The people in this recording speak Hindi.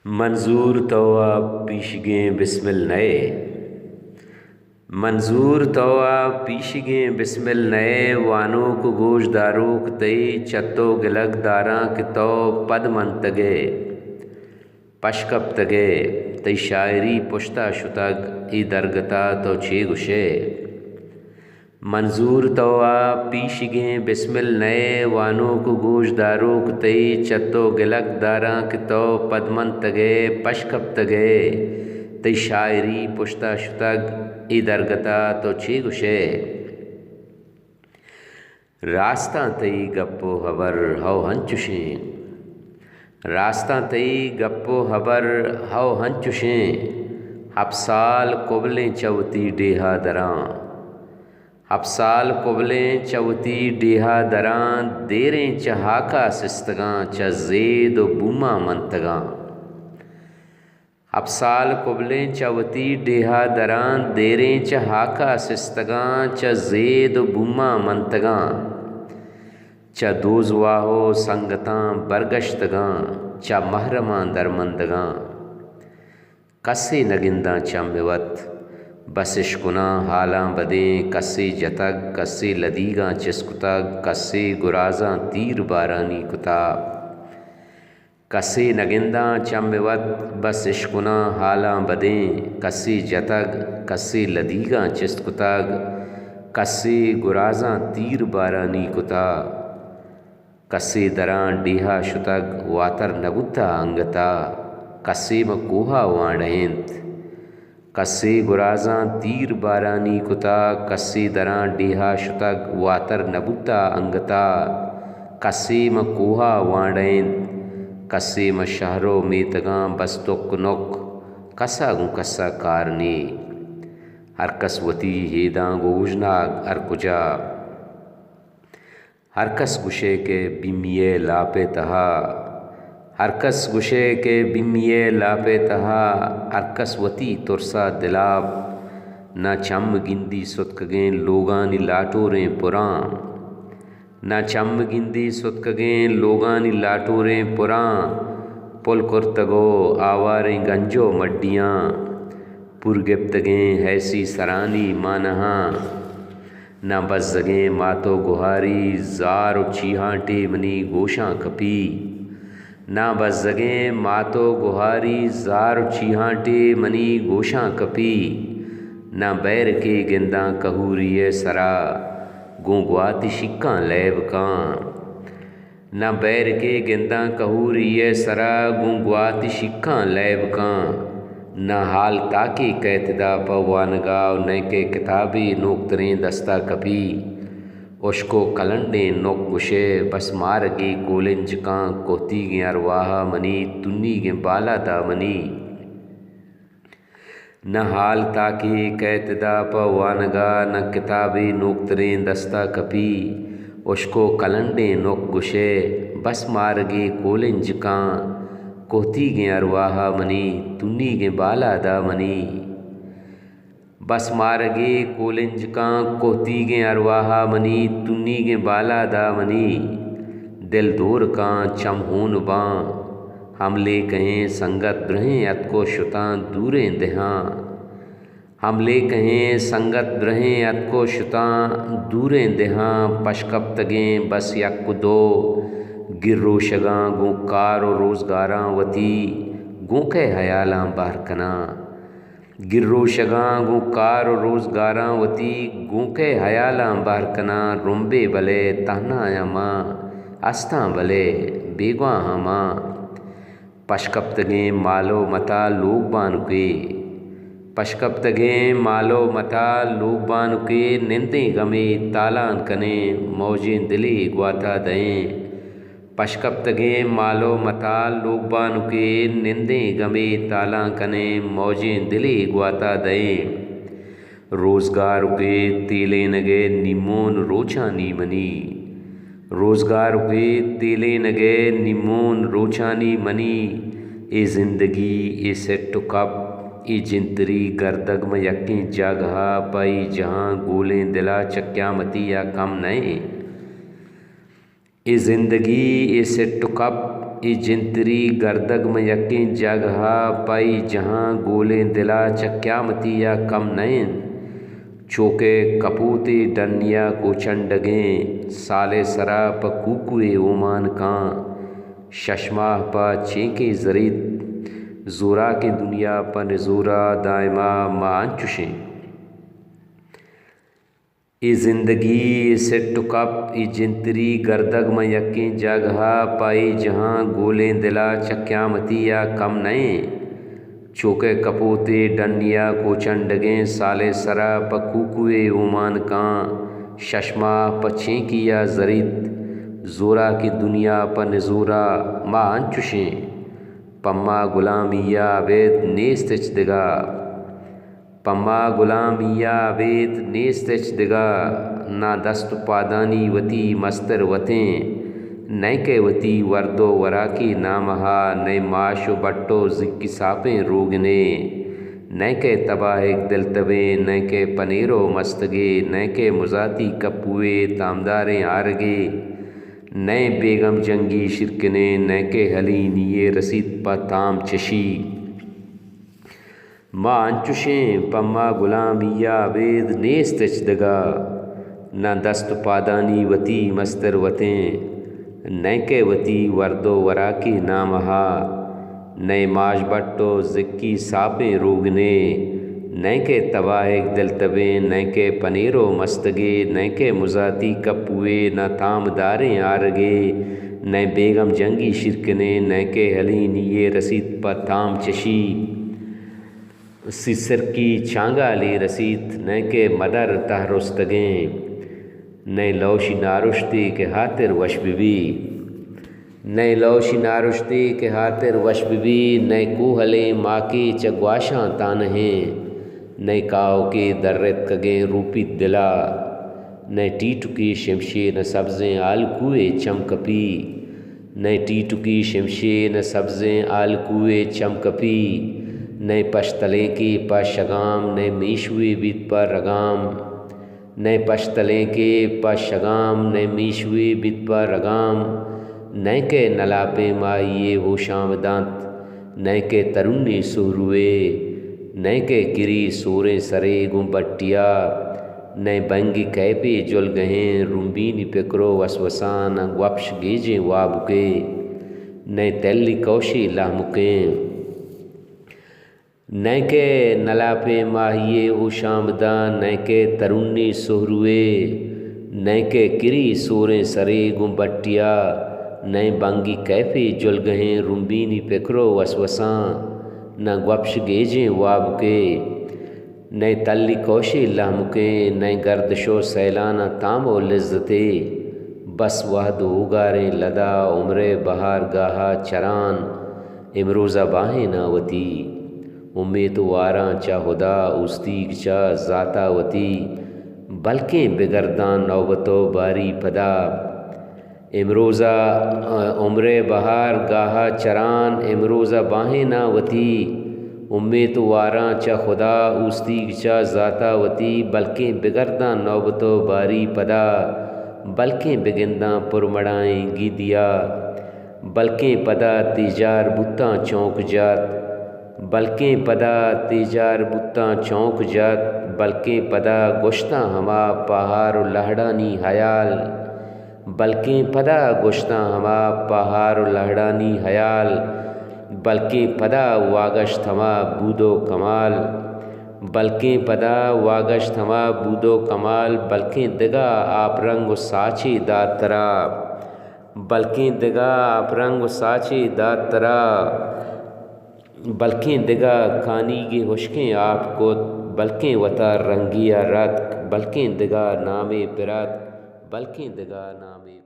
मंजूर तवा पीशगें बिस्मिल नए। मंजूर तवा पीशगें बिस्मिल नए। वानोक गोश दारोक तई चत्तो गिलक दारां के तो पद मंतगे पशकप तगे तई शायरी पुश्ता शुतग ई दरगता तो छे गुशे। मंजूर तवा पीशगें बिस्मिल नए। वानोक गोश दारोक तई चत्तो गिलक दारां के तो पदमन तगे पशकप तगे तई शायरी पुश्ता शुतग ई दरगता तो छे गुशे। रास्ता तई गप्पो हबर हव हंचुशें। रास्ता तई गप्पो हबर हव हंचुशें। हबसाल कुबलें चवती डेहा दरां। हबसाल कुबलें चवती डेहा दरां। देरें चहाका सिस्तगां च ज़ेद बूमा मंतगां। हबसाल कुबलें चवती डेहा दरां। देरें चहाका सिस्तगां च ज़ेद बूमा मंतगां। च दोज़वाहो संगतां बरगश्तगां च महरमां दरमंदगां। कस्से नगिंदा च मिवत बस इश्कुना हालां बदें। कस्से जतग कस्से लदीगां चिस्कुतग कस्से गुराजां तीर बारानी कुताब। कस्से नगिंदा चम्मिवत बस इश्कुना हालां बदें। कस्से जतग कस्से लदीगां चिस्कुतग कस्से गुराजां तीर बारानी कुताब। कस्से दरां डेहा शुतग वातर नबुता अंगता। कस्से मकोहा वाणहेंत कस्से गुराजां तीर बारानी कुता। कस्से दरां डेहा शुतग वातर नबुता अंगता। कस्से मकोहा वाणहेंत कस्से म शहरो मेतगां बस तुक नुक कसा गुं कसा कारने। हर कसवती हेदां गोजनाग अरकुजा। हर कस गुशे के बिमिये लापे तहा। हर कस गुशे के बिमिये लापे तहा। हर कसवती तुरसा दिलाप ना चम गिंदी सुतकगें लोगानी लाटोरें पुरां। ना चम गिंदी सुतकगें लोगानी लाटोरें पुरां। पुल कुर्तगो आवारें गंजो मड्डियाँ पुरगिप्तगें हैसी सरानी मानहां। ना बज़्ज़गें मातो गुहारी ज़ार चीहांटे मनी गोशां कपी। ना बज़्ज़गें मातो गुहारी ज़ार चीहांटे मनी गोशां कपी। ना बैर के गिंदां कहूरिये सरा गोंगवाती शिक्कां लैब कां। ना बैर के गिंदां कहूरिये सरा गोंगवाती शिक्कां लैब कां। ना हाल ताके कैतदा पवानगाव नय के किताबे नोक्तरें दस्ता कपी। उश्को कलंडे नोक गुशे बस मारगे कोलिंज कां कोहतीगे अरवाहा मनी तुन्नीगे बाला दामनी। न हाल ताके कैतदा पवानगा न किताबे नोक्तरें दस्ता कपी। उश्को कलंडे नोक गुशे बस मारगे कोलिंज कां कोहतीगे अरवाहा मनी तुन्नीगे बाला दामनी। बस मारगे कोलिंज कां कोहतीगे अरवाहा मनी तुन्नीगे बाला दामनी। दिल दूर कां चमहून बां हमले कहें संगत द्रहें अतको शुतां दूरें देहां। हमले कहें संगत द्रहें अतको शुतां दूरें देहां। पशकप तगें बस यक दो गिर्रोशगां गोकार रोज़गारां वती गोंके हयालां बारकना। गिर्रोशगां गोकार रोज़गारां वती गोंके हयालां बारकना। रुम्बे बले तहना मां अस्तां बले बेगवां हमां। पशकप तगें मालो मता लोग बानुके। पशकप तगें मालो मता लोग बानुके। निंदें गमे तालान कने मौजें दिले ग्वाता दएं। पशकप तगें मालो मता लोग बानुके। निंदें गमे तालां कने मौजें दिले ग्वाता दएं। रोज़गार के तेले नगे निमोन रोचानी मनी। रोज़गार के तेले नगे निमोन रोचानी मनी। ए ज़िंदगी ए सेट्टो कप ए जिंतरी गर्दगम यक्कें जगहा पाई जहाँ गोलें दिला चक्यामती या कम नए। ए ज़िंदगी ए सेट्टो कप ई जिंतरी गर्दग में यकीन जगहा पाई जहाँ गोले दिला चक्यामती या कम नैन चौके कपूती डनिया को चंडगें साले सरा प कुकुए ओमान कां शशमाह प चेंके जरीत जोरा के दुनिया प नजूरा दायमा मान चुशें ई ज़िंदगी से टुकप ई जिंतरी गर्दग में यकीन जगहा पाई जहाँ गोलें दिला चक्यामती या कम नए चौके कपूते डनिया को चंडगें साले सरा प कुकुए ओमान कां शशमा प छेंकिया जरीत जोरा की दुनिया प नजूरा मान चुशें पम्मा गुलामिया वेद नेस्तच दिगा पम्मा गुलामिया वेद नेस्तच दिगा ना दस्त पादानी वती मस्तर वतें नैके वती वर्दो वराकी नामहा नए माशो बट्टो जिक्की सापें रोगने नैके तबाहिक दिलतबे नैके पनीरो मस्तगे नैके मुजाती कपुए तामदारें आरगे नए बेगम जंगी शिरकने नैके हली निये रसीद पा ताम चशी माँ अंचुशें पम्मा गुलामिया वेद नेस्तच दगा न दस्त पादानी वती मस्तर वतें नैके वती वर्दो वराकी नामहा नए माश बट्टो जिक्की सापें रोगने नैके तबाहिक दिलतबे नैके पनीरो मस्तगे नैके मुजाती कपुए न तामदारें आरगे नए बेगम जंगी शिरकने नैके हली निये रसीद प ताम चशी सिसर की चांगा ली रसीद नैके मदर तहरुस्तगें नए लौशी नारुश्ती के हातिर वश बिबी नए लौशी नारुश्ती के हातिर वश बिबी नए कोहले माँ की चगवाशां तानहें नए काव के दर्रत कगे रूपी दिला नए टीटुकी शमशे न सब्ज़ें आलकुए चमकपी नए टीटुकी शमशे न सब्ज़ें आलकुए चमकपी नए पश्तलें की पशगाम नए मीशुए बीत पर रगाम नए पश्तलें के पशगाम नए मीशुए बीत पर रगाम नए के नलापे माइये हो शाम दांत नए के तरुन्नी सोरुए नए के किरी सोरे सरे गुम्बट्टिया नए बंगी कैपे जुल गहें रुम्बीनी पिकरो वसवसान वप्श गेजे वाबुके नए तेल्ली कौशी लामुकें नैके नलापे माहिए ओ शामदा नैके तरुन्नी सोहरुए नैके किरी सोरें सरे गुम्बट्टिया नए बांगी कैफे जुल गहें रुम्बीनी पेकरो वसवसां न ग्वप्श गेजें वाबके नए तल्ली कौशे लामुके नए गर्दशो सैलाना तामो लज्जते बस वह दो उगारें लदा उम्रे बहार गाहा चरान इमरोज़ा बाहें नावती उम्मीद वारां चा हुदा उस्तीक चा ज़ातावती बल्कि बिगरदान नौबतो बारी पदा इमरोज़ा उम्रे बहार गाहा चरान इमरोज़ा बाहें नावती उम्मीद वारां चा खुदा उस्तीक चा ज़ातावती बल्कि बिगरदान नौबतो बारी पदा बल्कि बिगिंदा पुरमड़ाएँ गीदिया बल्कि पदा तिजार बुत्ता चौंक जात बल्कि पदा तिजार बुत्ता चौंक जात बल्कि पदा गोश्ता हमा पहाड़ लहड़ानी हयाल बल्कि पदा गोश्ता हमा पहाड़ लहड़ानी हयाल बल्कि पदा वागश थमा बूदो कमाल बल्कि पदा वागश थमा बूदो कमाल बल्कि दिगा आप रंग साची दातरा बल्कि दिगा आप रंग साची दातरा बल्कि दिगा खानी की हुश्कें आपको बल्कि वता रंगिया रात बल्कि दिगा नामे पिरात बल्कि दिगा नामे